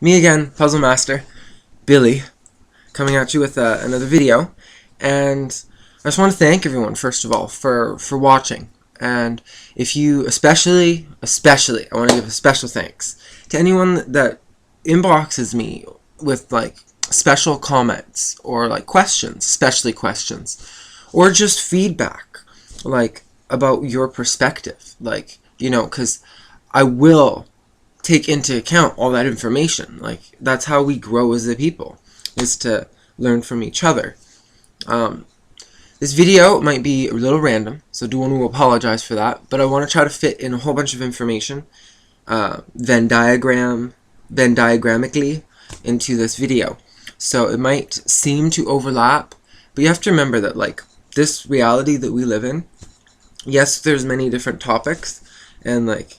Me again, Puzzle Master, Billy, coming at you with another video, and I just want to thank everyone, first of all, for watching, and if you, especially, I want to give a special thanks to anyone that inboxes me with, like, special comments, or, like, questions, especially questions, or just feedback, like, about your perspective, like, you know, because I will take into account all that information. Like, that's how we grow as a people, is to learn from each other. This video might be a little random, so I do want to apologize for that, but I want to try to fit in a whole bunch of information, Venn diagrammically, into this video. So it might seem to overlap, but you have to remember that, like, this reality that we live in, yes, there's many different topics, and, like,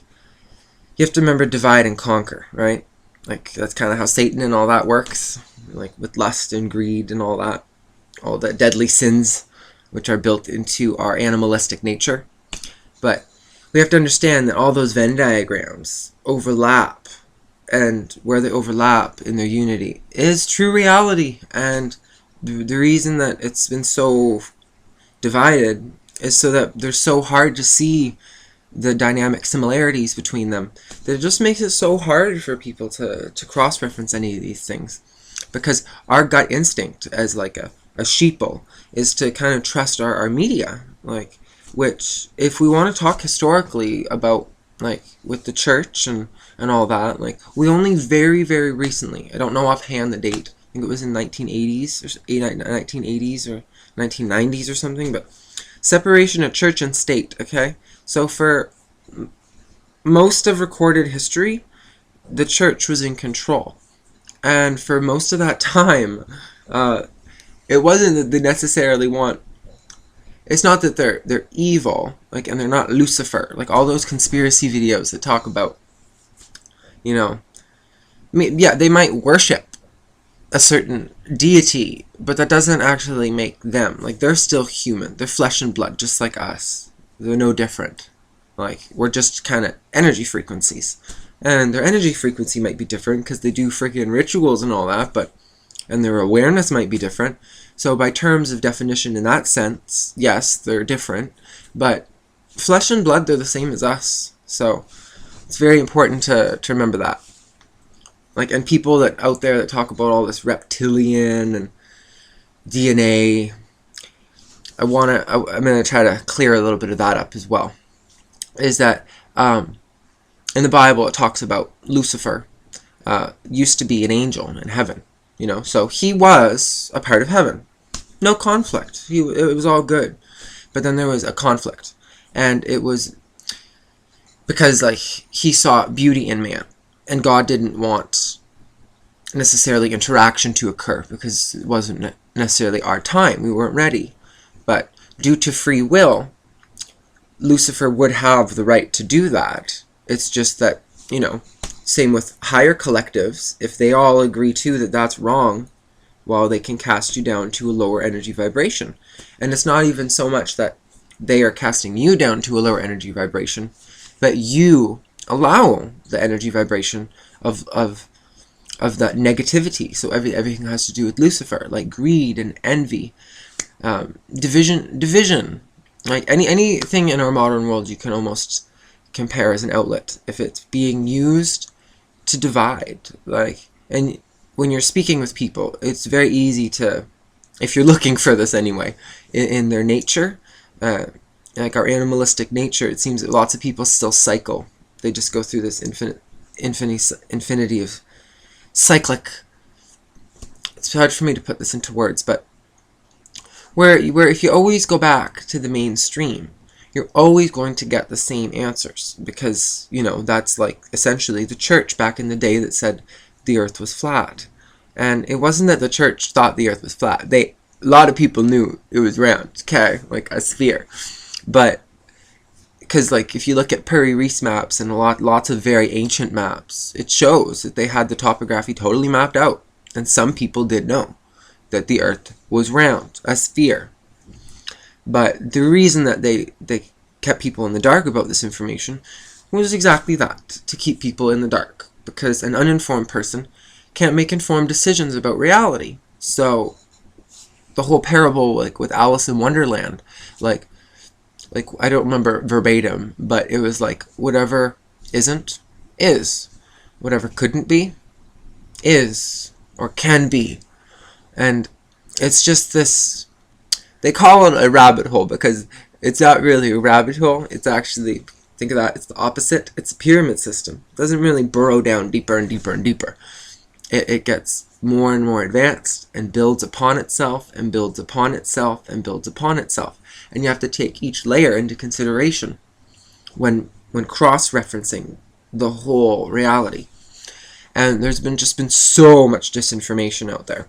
you have to remember divide and conquer, right? Like, that's kind of how Satan and all that works, like with lust and greed and all the deadly sins which are built into our animalistic nature. But we have to understand that all those Venn diagrams overlap, and where they overlap in their unity is true reality. And the reason that it's been so divided is so that they're so hard to see the dynamic similarities between them, that it just makes it so hard for people to cross-reference any of these things. Because our gut instinct as like a sheeple is to kind of trust our media, like, which, if we want to talk historically about, like, with the church and all that, like, we only very recently, I don't know offhand the date, I think it was in 1980s or 1980s or 1990s or something, but separation of church and state, okay? So for most of recorded history, the church was in control. And for most of that time, it wasn't that they necessarily want... It's not that they're evil, like, and they're not Lucifer, like all those conspiracy videos that talk about, you know... I mean, yeah, they might worship a certain deity, but that doesn't actually make them. Like, they're still human. They're flesh and blood, just like us. They're no different. Like, we're just kind of energy frequencies. And their energy frequency might be different because they do freaking rituals and all that, but... and their awareness might be different. So by terms of definition in that sense, yes, they're different. But flesh and blood, they're the same as us. So it's very important to remember that. Like, and people that out there that talk about all this reptilian and DNA... I'm going to try to clear a little bit of that up as well. Is that in the Bible it talks about Lucifer used to be an angel in heaven, you know, so he was a part of heaven. No conflict. It was all good. But then there was a conflict, and it was because, like, he saw beauty in man, and God didn't want necessarily interaction to occur because it wasn't necessarily our time. We weren't ready. But due to free will, Lucifer would have the right to do that. It's just that, you know, same with higher collectives, if they all agree too that that's wrong, well, they can cast you down to a lower energy vibration. And it's not even so much that they are casting you down to a lower energy vibration, but you allow the energy vibration of that negativity. So everything has to do with Lucifer, like greed and envy. Division, like anything in our modern world you can almost compare as an outlet if it's being used to divide. Like, and when you're speaking with people, it's very easy to, if you're looking for this anyway, in their nature, like our animalistic nature, it seems that lots of people still cycle. They just go through this infinity of cyclic. It's hard for me to put this into words, but where if you always go back to the mainstream, you're always going to get the same answers, because, you know, that's like essentially the church back in the day that said the earth was flat. And it wasn't that the church thought the earth was flat. A lot of people knew it was round, okay, like a sphere. But because, like, if you look at Piri Reis maps and lots of very ancient maps, it shows that they had the topography totally mapped out, and some people did know that the earth was round, a sphere. But the reason that they kept people in the dark about this information was exactly that, to keep people in the dark. because an uninformed person can't make informed decisions about reality. So the whole parable, like with Alice in Wonderland, like I don't remember verbatim, but it was like, whatever isn't is, whatever couldn't be is or can be. And it's just this, they call it a rabbit hole because it's not really a rabbit hole. It's actually, think of that, it's the opposite. It's a pyramid system. It doesn't really burrow down deeper and deeper and deeper. It gets more and more advanced and builds upon itself and builds upon itself and builds upon itself. And you have to take each layer into consideration when cross-referencing the whole reality. And there's just been so much disinformation out there.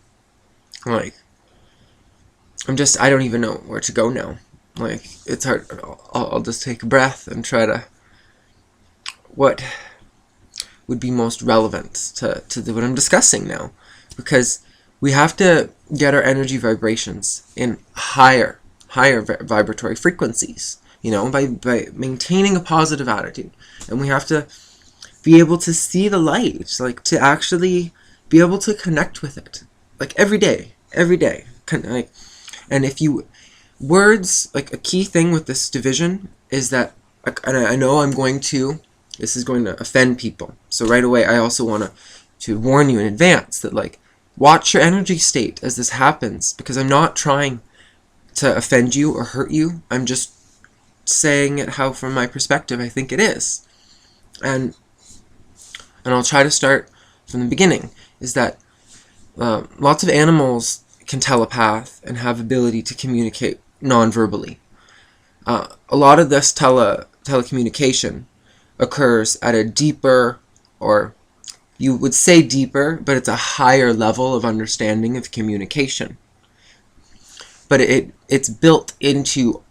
Like, I don't even know where to go now. Like, it's hard. I'll just take a breath and try to, what would be most relevant to what I'm discussing now. Because we have to get our energy vibrations in higher vibratory frequencies, you know, by maintaining a positive attitude. And we have to be able to see the light, like to actually be able to connect with it, like every day. Like, and if you, words, like a key thing with this division is that, and I know this is going to offend people. So right away, I also want to warn you in advance that, like, watch your energy state as this happens, because I'm not trying to offend you or hurt you. I'm just saying it how, from my perspective, I think it is. And I'll try to start from the beginning, is that lots of animals can telepath and have ability to communicate non-verbally. A lot of this telecommunication occurs at a deeper, or you would say deeper, but it's a higher level of understanding of communication. But it's built into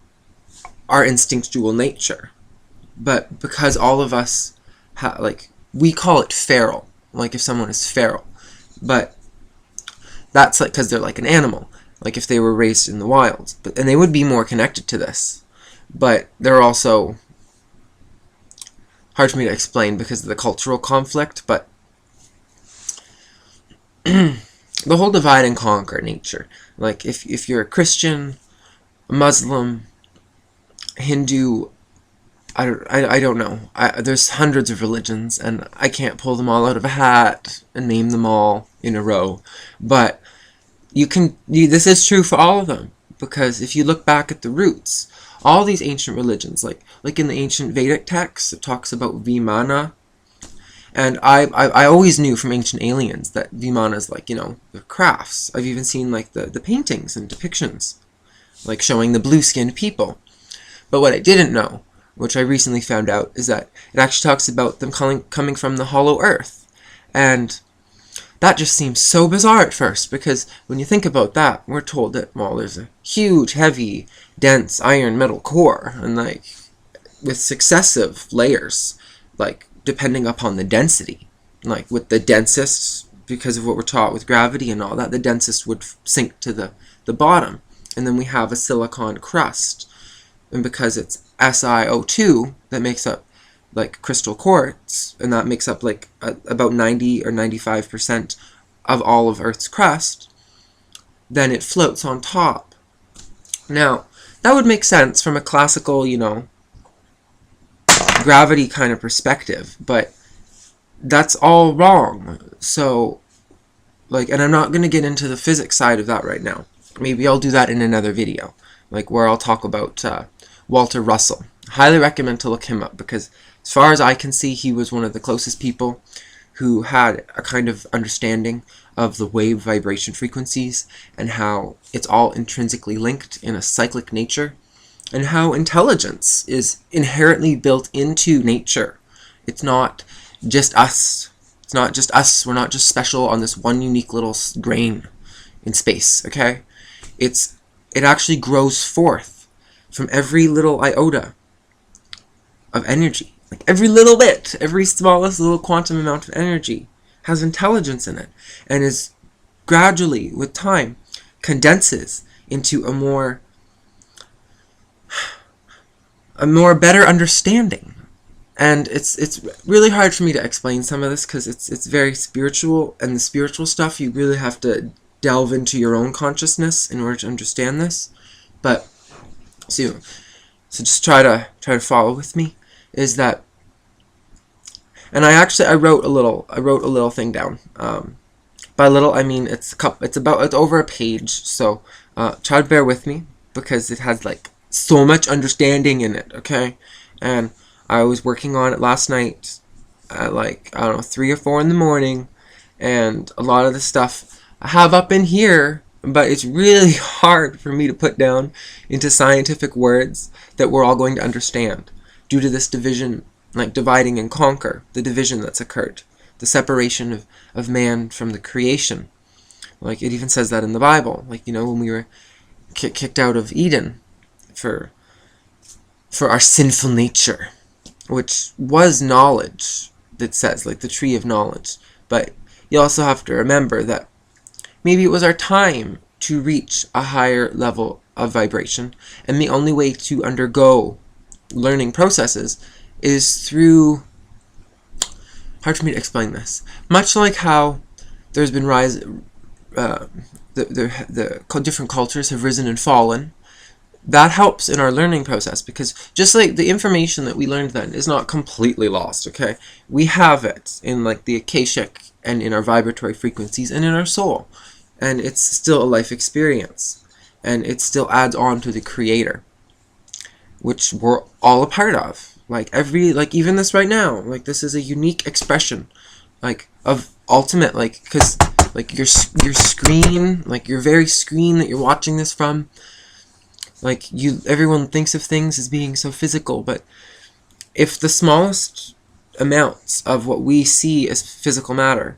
our instinctual nature. But because all of us, like, we call it feral, like if someone is feral. But that's like because they're like an animal, like if they were raised in the wild. And they would be more connected to this. But they're also hard for me to explain because of the cultural conflict, but the whole divide and conquer nature. Like if you're a Christian, a Muslim, Hindu, I don't know. There's hundreds of religions, and I can't pull them all out of a hat and name them all in a row. But this is true for all of them, because if you look back at the roots, all these ancient religions, like in the ancient Vedic texts, it talks about Vimana. And I always knew from Ancient Aliens that Vimana is like, you know, the crafts. I've even seen like the paintings and depictions, like showing the blue-skinned people. But what I didn't know, which I recently found out, is that it actually talks about them coming from the hollow earth. And that just seems so bizarre at first, because when you think about that, we're told that, well, there's a huge, heavy, dense iron metal core, and like with successive layers, like depending upon the density. Like with the densest, because of what we're taught with gravity and all that, the densest would sink to the bottom. And then we have a silicon crust. And because it's SiO2 that makes up like crystal quartz, and that makes up like about 90 or 95% of all of Earth's crust, then it floats on top. Now, that would make sense from a classical, you know, gravity kind of perspective, but that's all wrong. So, like, and I'm not going to get into the physics side of that right now. Maybe I'll do that in another video, like where I'll talk about Walter Russell. Highly recommend to look him up, because as far as I can see, he was one of the closest people who had a kind of understanding of the wave vibration frequencies and how it's all intrinsically linked in a cyclic nature, and how intelligence is inherently built into nature. It's not just us. It's not just us. We're not just special on this one unique little grain in space, okay? It actually grows forth from every little iota of energy. Like every little bit, every smallest little quantum amount of energy has intelligence in it, and is gradually, with time, condenses into a more better understanding And it's really hard for me to explain some of this because it's very spiritual, and the spiritual stuff you really have to delve into your own consciousness in order to understand this. But so just try to follow with me. Is that, and I wrote a little thing down. By little I mean it's over a page. So try to bear with me because it has like so much understanding in it. Okay, and I was working on it last night at like, I don't know, 3 or 4 in the morning, and a lot of the stuff I have up in here, but it's really hard for me to put down into scientific words that we're all going to understand due to this division, like dividing and conquer, the division that's occurred, the separation of man from the creation. Like it even says that in the Bible, like, you know, when we were kicked out of Eden for our sinful nature, which was knowledge, that says, like the tree of knowledge. But you also have to remember that maybe it was our time to reach a higher level of vibration, and the only way to undergo learning processes is through, hard for me to explain this, much like how there's been the different cultures have risen and fallen. That helps in our learning process, because just like the information that we learned then is not completely lost, okay? We have it in like the Akashic and in our vibratory frequencies and in our soul. And it's still a life experience. And it still adds on to the Creator, which we're all a part of. Like even this right now, like this is a unique expression, like of ultimate, like, because like your screen, like your very screen that you're watching this from, like everyone thinks of things as being so physical, but if the smallest amounts of what we see as physical matter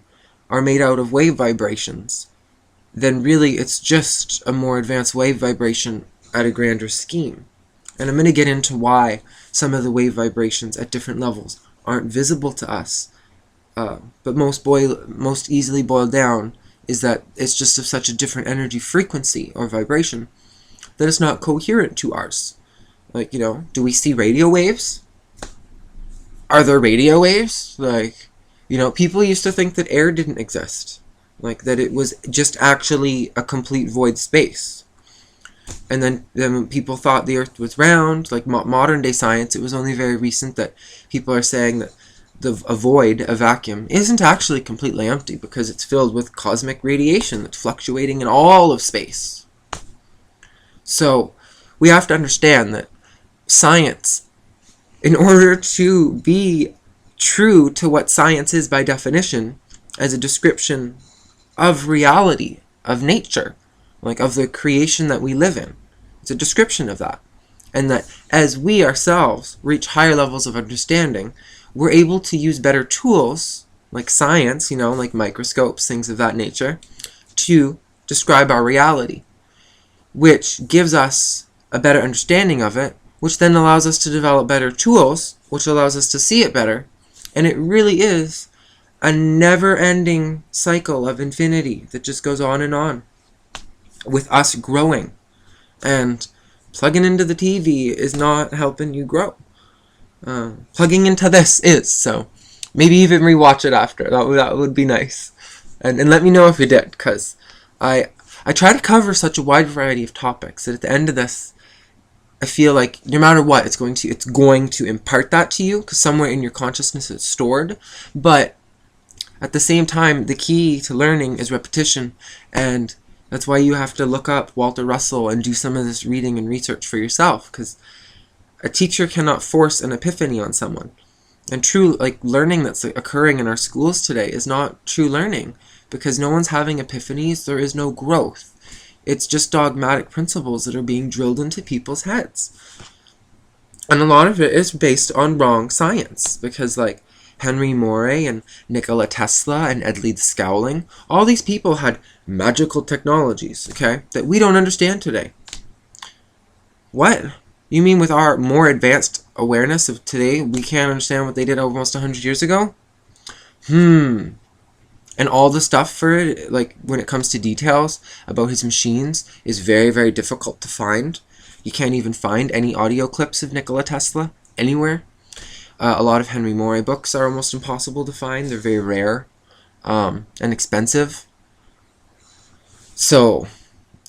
are made out of wave vibrations, then really it's just a more advanced wave vibration at a grander scheme. And I'm going to get into why some of the wave vibrations at different levels aren't visible to us. But most easily boiled down is that it's just of such a different energy frequency or vibration that it's not coherent to ours. Like, you know, do we see radio waves? Are there radio waves? Like, you know, people used to think that air didn't exist. Like, that it was just actually a complete void space. And then when people thought the Earth was round, like modern day science, it was only very recent that people are saying that a void, a vacuum, isn't actually completely empty because it's filled with cosmic radiation that's fluctuating in all of space. So we have to understand that science, in order to be true to what science is by definition, as a description of reality, of nature, like of the creation that we live in, it's a description of that. And that as we ourselves reach higher levels of understanding, we're able to use better tools, like science, you know, like microscopes, things of that nature, to describe our reality, which gives us a better understanding of it, which then allows us to develop better tools, which allows us to see it better. And it really is a never-ending cycle of infinity that just goes on, with us growing. And plugging into the TV is not helping you grow. Plugging into this is, so maybe even rewatch it after. That would be nice. And let me know if you did, because I try to cover such a wide variety of topics that at the end of this, I feel like no matter what, it's going to impart that to you, because somewhere in your consciousness it's stored. But at the same time, the key to learning is repetition, and that's why you have to look up Walter Russell and do some of this reading and research for yourself, because a teacher cannot force an epiphany on someone. And true, like, learning that's occurring in our schools today is not true learning, because no one's having epiphanies. There is no growth. It's just dogmatic principles that are being drilled into people's heads. And a lot of it is based on wrong science, because, like, Henry Moray and Nikola Tesla and Edley the Scowling, all these people had magical technologies, okay, that we don't understand today. What? You mean with our more advanced awareness of today, we can't understand what they did almost 100 years ago? And all the stuff for it, like when it comes to details about his machines, is very, very difficult to find. You can't even find any audio clips of Nikola Tesla anywhere. A lot of Henry Moray books are almost impossible to find. They're very rare and expensive. So,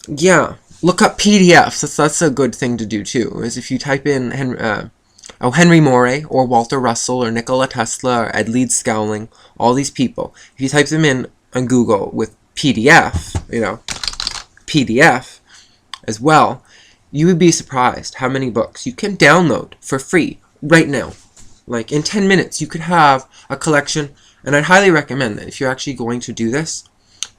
yeah, look up PDFs. That's a good thing to do too. Is if you type in Henry Moray or Walter Russell or Nikola Tesla or Ed Leeds Scowling, all these people, if you type them in on Google with PDF, PDF as well, you would be surprised how many books you can download for free right now. Like in 10 minutes, you could have a collection, and I'd highly recommend that if you're actually going to do this,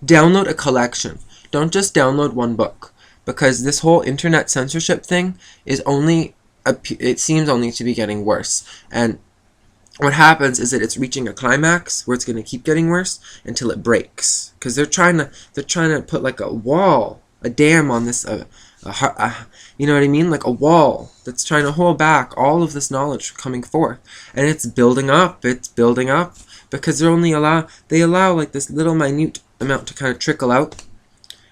download a collection. Don't just download one book, because this whole internet censorship thing is it seems only to be getting worse. And what happens is that it's reaching a climax where it's going to keep getting worse until it breaks, because they're trying to put like a wall, a dam on this, you know what I mean, like a wall that's trying to hold back all of this knowledge coming forth, and it's building up, because they allow like this little minute amount to kind of trickle out.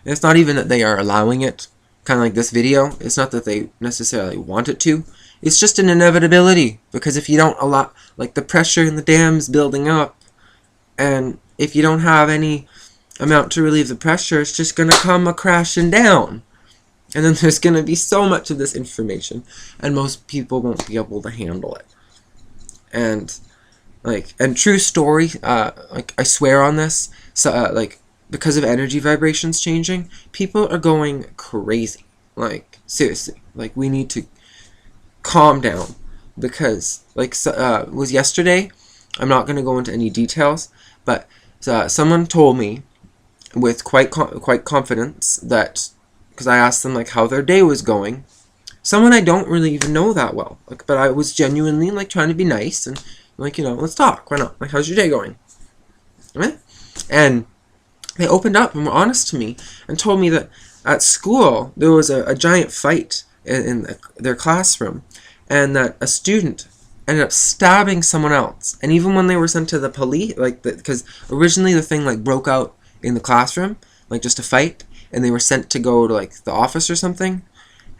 And it's not even that they are allowing it, kind of like this video. It's not that they necessarily want it to. It's just an inevitability, because if you don't allow, like, the pressure in the dam's building up, and if you don't have any amount to relieve the pressure, it's just going to come crashing down. And then there's going to be so much of this information, and most people won't be able to handle it. And true story, like, I swear on this, so, because of energy vibrations changing, people are going crazy. Like, seriously. Like, we need to calm down. Because, it was yesterday, I'm not going to go into any details, but someone told me with quite confidence that, because I asked them, like, how their day was going, someone I don't really even know that well, like, but I was genuinely, like, trying to be nice, and, like, let's talk, why not, like, how's your day going, right? And they opened up and were honest to me, and told me that at school, there was a giant fight in their classroom, and that a student ended up stabbing someone else, and even when they were sent to the police, because originally the thing, like, broke out in the classroom, like, just a fight, and they were sent to go to, like, the office or something,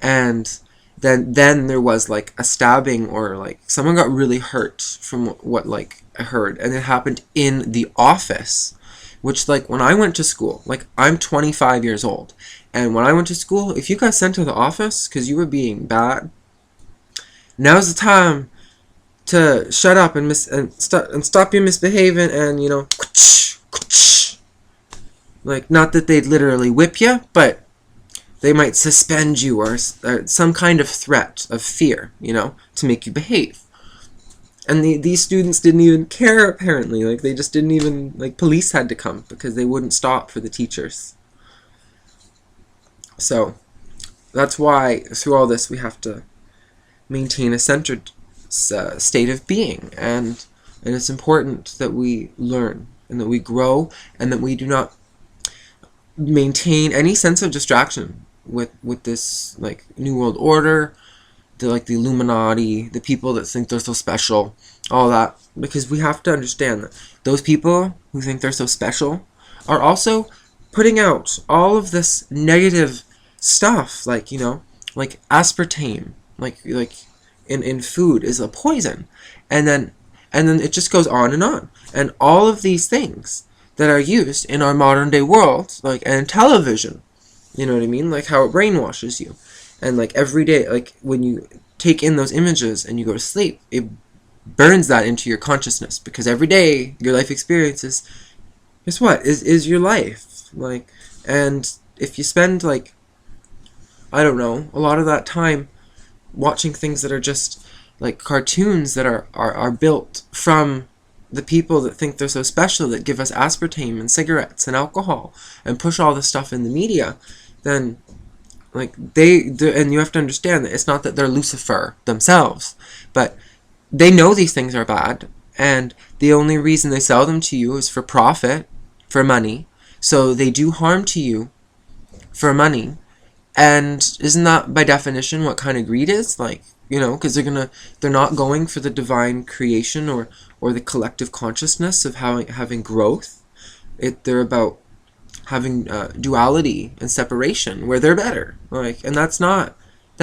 and then there was, like, a stabbing, or, like, someone got really hurt from what, like, I heard, and it happened in the office, which, like, when I went to school, like, I'm 25 years old, and when I went to school, if you got sent to the office because you were being bad, now's the time to shut up and stop your misbehaving, and, like, not that they'd literally whip you, but they might suspend you, or some kind of threat of fear, to make you behave. And these students didn't even care, apparently. Like, they just didn't even, like, police had to come because they wouldn't stop for the teachers. So, that's why, through all this, we have to maintain a centered state of being. And it's important that we learn, and that we grow, and that we do not maintain any sense of distraction with this, like, New World Order, the Illuminati, the people that think they're so special, all that, because we have to understand that those people who think they're so special are also putting out all of this negative stuff, like, like aspartame, like in food is a poison, and then it just goes on, and all of these things that are used in our modern day world, like, and television, you know what I mean, like how it brainwashes you. And, like, every day, like, when you take in those images and you go to sleep, it burns that into your consciousness, because every day your life experiences, guess what, is your life. Like, and if you spend, like, I don't know, a lot of that time watching things that are just, like, cartoons that are built from the people that think they're so special, that give us aspartame and cigarettes and alcohol and push all this stuff in the media, then, like, and you have to understand that it's not that they're Lucifer themselves, but they know these things are bad, and the only reason they sell them to you is for profit, for money. So they do harm to you for money, and isn't that by definition what kind of greed is? Like, because they're not going for the divine creation or the collective consciousness of having growth. They're about having duality and separation, where they're better, like, and that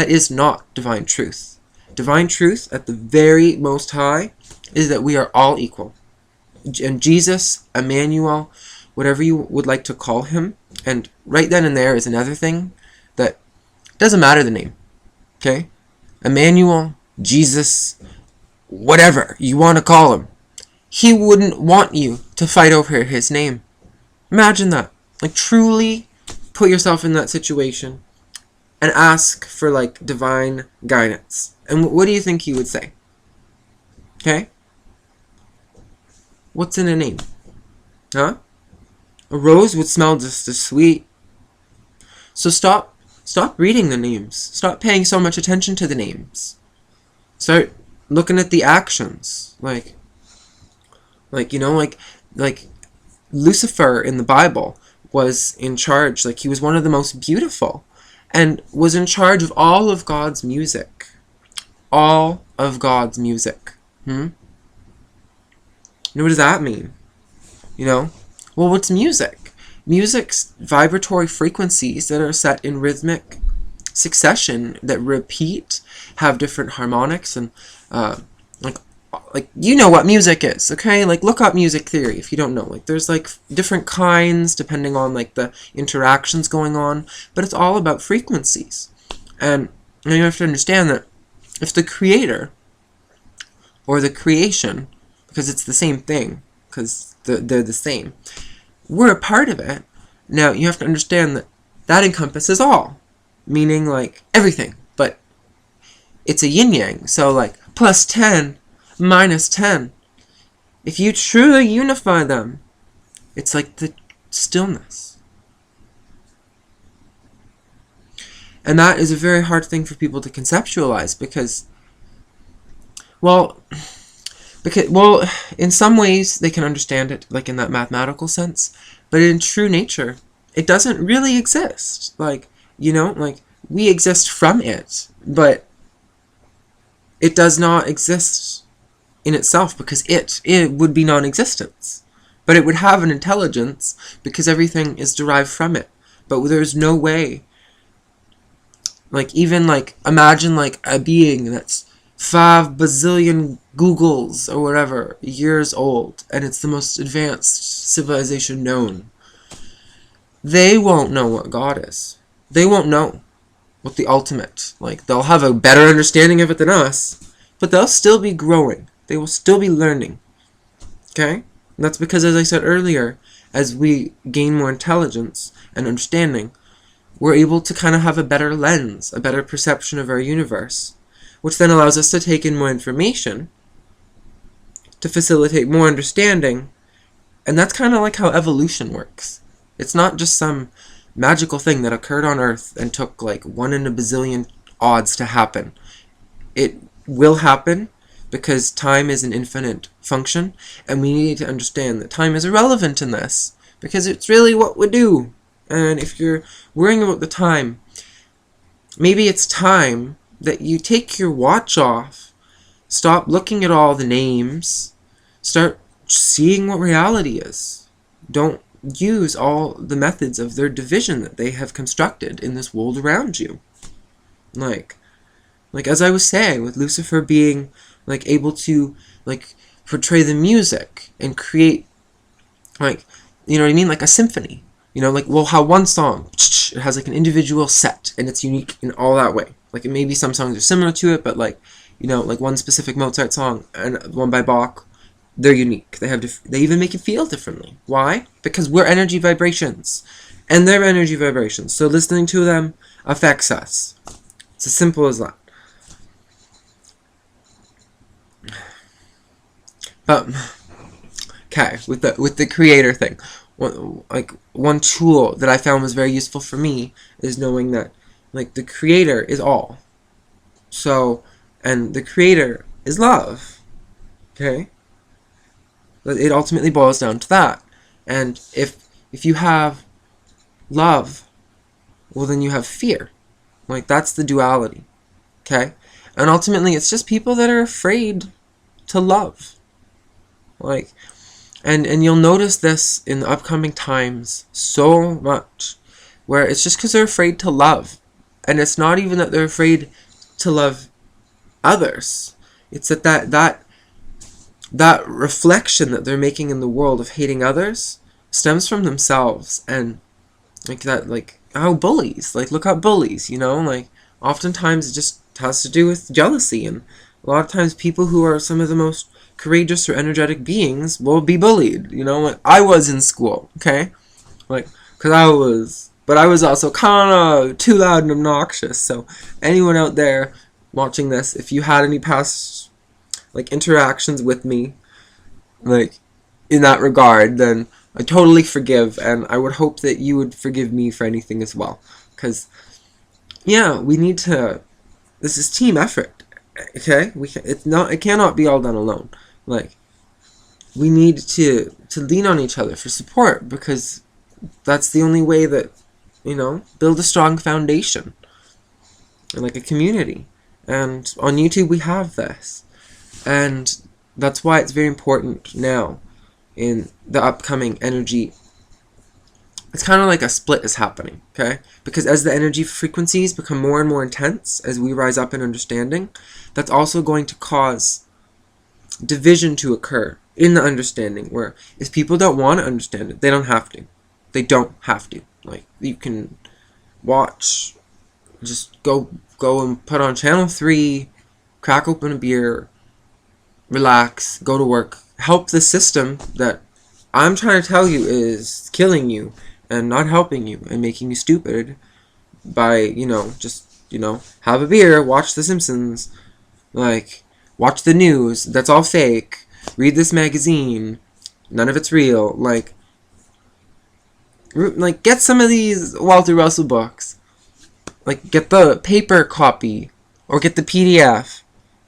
is not divine truth. divine truth at the very most high is that we are all equal. And Jesus, Emmanuel, whatever you would like to call him, and right then and there is another thing that doesn't matter the name, okay? Emmanuel, Jesus, whatever you want to call him, he wouldn't want you to fight over his name. Imagine that. Like, truly put yourself in that situation and ask for, like, divine guidance. And what do you think he would say? Okay? What's in a name? Huh? A rose would smell just as sweet. So stop reading the names. Stop paying so much attention to the names. Start looking at the actions. Like Lucifer in the Bible was in charge. Like, he was one of the most beautiful and was in charge of all of God's music. All of God's music. You know, what does that mean? You know? Well, what's music? Music's vibratory frequencies that are set in rhythmic succession that repeat, have different harmonics, and like you know what music is, okay? Like, look up music theory if you don't know. Like, there's like different kinds depending on like the interactions going on, but it's all about frequencies. And you have to understand that if the creator or the creation, because it's the same thing, because they're the same, we're a part of it. Now you have to understand that that encompasses all, meaning like everything, but it's a yin-yang. So like plus 10 minus 10, if you truly unify them, it's like the stillness. And that is a very hard thing for people to conceptualize because in some ways they can understand it, like in that mathematical sense, but in true nature, it doesn't really exist. Like, you know, like, we exist from it, but it does not exist in itself because it would be non-existence. But it would have an intelligence because everything is derived from it. But there's no way, like, even, like, imagine, like, a being that's 5 bazillion Googles or whatever years old, and it's the most advanced civilization known. They won't know what God is. They won't know what the ultimate, like, they'll have a better understanding of it than us, but they'll still be growing. They will still be learning. Okay? And that's because, as I said earlier, as we gain more intelligence and understanding, we're able to kind of have a better lens, a better perception of our universe, which then allows us to take in more information to facilitate more understanding. And that's kind of like how evolution works. It's not just some magical thing that occurred on Earth and took like 1 in a bazillion odds to happen. It will happen because time is an infinite function, and we need to understand that time is irrelevant in this because it's really what we do. And if you're worrying about the time, maybe it's time that you take your watch off, stop looking at all the names, start seeing what reality is. Don't use all the methods of their division that they have constructed in this world around you. Like as I was saying, with Lucifer being like able to like portray the music and create, like, you know what I mean, like a symphony. You know, like, well, how one song, it has like an individual set and it's unique in all that way. Like, maybe some songs are similar to it, but like, you know, like one specific Mozart song and one by Bach, they're unique. They even make you feel differently. Why? Because we're energy vibrations and they're energy vibrations. So listening to them affects us. It's as simple as that. But okay, with the creator thing, one tool that I found was very useful for me is knowing that like the creator is all. So, and the creator is love. Okay? It ultimately boils down to that. And if you have love, well then you have fear. Like, that's the duality. Okay? And ultimately it's just people that are afraid to love. Like, and you'll notice this in the upcoming times so much, where it's just because they're afraid to love. And it's not even that they're afraid to love others. It's that reflection that they're making in the world of hating others stems from themselves. And like how bullies, like look at bullies, like oftentimes it just has to do with jealousy. And a lot of times people who are some of the most courageous or energetic beings will be bullied, like I was in school, okay? Like, but I was also kind of too loud and obnoxious. So anyone out there watching this, if you had any past like interactions with me, like in that regard, then I totally forgive, and I would hope that you would forgive me for anything as well. Because yeah, we need to. This is team effort, okay? It cannot be all done alone. Like, we need to lean on each other for support, because that's the only way that, build a strong foundation, and like a community. And on YouTube we have this, and that's why it's very important now in the upcoming energy. It's kind of like a split is happening, okay? Because as the energy frequencies become more and more intense, as we rise up in understanding, that's also going to cause division to occur in the understanding, where if people don't want to understand it, they don't have to. They don't have to. Like, you can watch, just go and put on channel 3, crack open a beer, relax, go to work, help the system that I'm trying to tell you is killing you and not helping you and making you stupid by, just, have a beer, watch The Simpsons, like, watch the news, that's all fake, read this magazine, none of it's real, like get some of these Walter Russell books, like, get the paper copy, or get the PDF,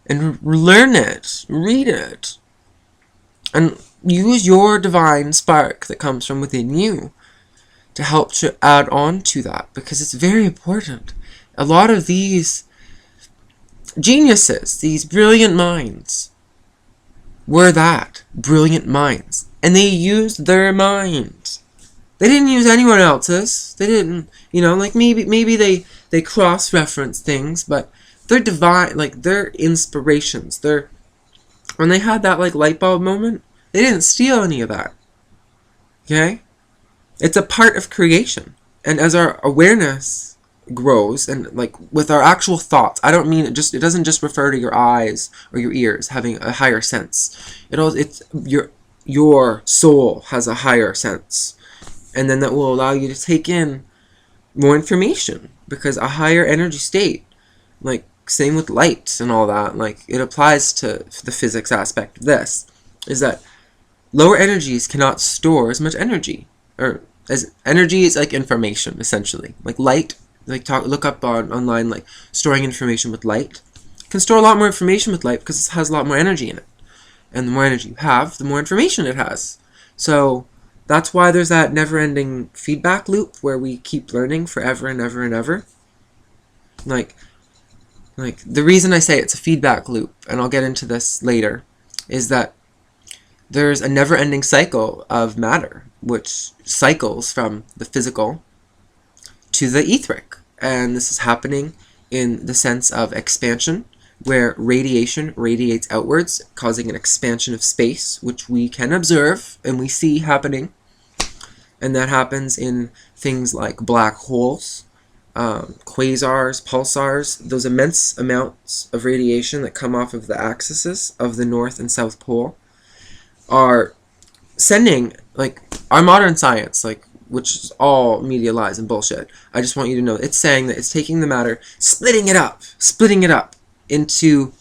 and learn it, read it, and use your divine spark that comes from within you to help to add on to that, because it's very important. A lot of these geniuses, these brilliant minds, were brilliant minds, and they used their minds. They didn't use anyone else's. They didn't, like maybe they cross-reference things, but they're divine, like they're inspirations. When they had that like light bulb moment, they didn't steal any of that. Okay? It's a part of creation. And as our awareness grows, and like with our actual thoughts, I don't mean it doesn't just refer to your eyes or your ears having a higher sense. It's your soul has a higher sense. And then that will allow you to take in more information, because a higher energy state, like same with light and all that, like it applies to the physics aspect of this, is that lower energies cannot store as much energy, or as energy is like information essentially. Like light, look up online, like storing information with light can store a lot more information with light, because it has a lot more energy in it, and the more energy you have, the more information it has. So that's why there's that never-ending feedback loop where we keep learning forever and ever and ever. Like the reason I say it's a feedback loop, and I'll get into this later, is that there's a never-ending cycle of matter, which cycles from the physical to the etheric. And this is happening in the sense of expansion, where radiation radiates outwards, causing an expansion of space, which we can observe and we see happening. And that happens in things like black holes, quasars, pulsars, those immense amounts of radiation that come off of the axes of the North and South Pole are sending, like, our modern science, like, which is all media lies and bullshit. I just want you to know, it's saying that it's taking the matter, splitting it up into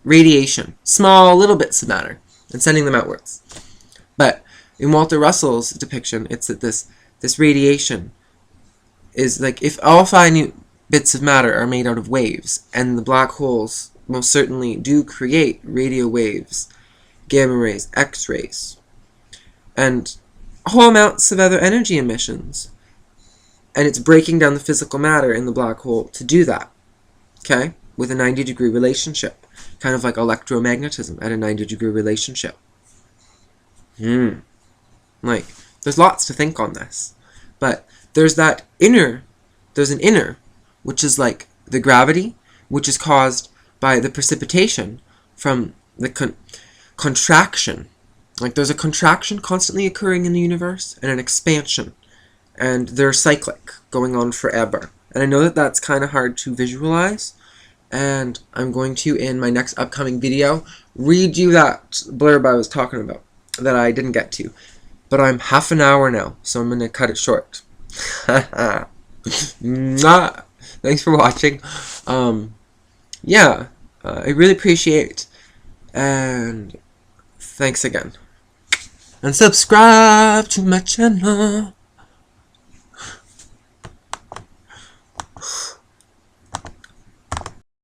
radiation, small little bits of matter, and sending them outwards. But in Walter Russell's depiction, it's that this radiation is like, if all finite bits of matter are made out of waves, and the black holes most certainly do create radio waves, gamma rays, X-rays, and whole amounts of other energy emissions, and it's breaking down the physical matter in the black hole to do that, okay, with a 90-degree relationship, kind of like electromagnetism at a 90-degree relationship. Like, there's lots to think on this, but there's an inner, which is like the gravity, which is caused by the precipitation from the contraction. Like, there's a contraction constantly occurring in the universe and an expansion, and they're cyclic, going on forever. And I know that that's kind of hard to visualize, and I'm going to, in my next upcoming video, read you that blurb I was talking about that I didn't get to. But I'm half an hour now, so I'm going to cut it short. Mwah. Thanks for watching. Yeah, I really appreciate, and thanks again. And subscribe to my channel.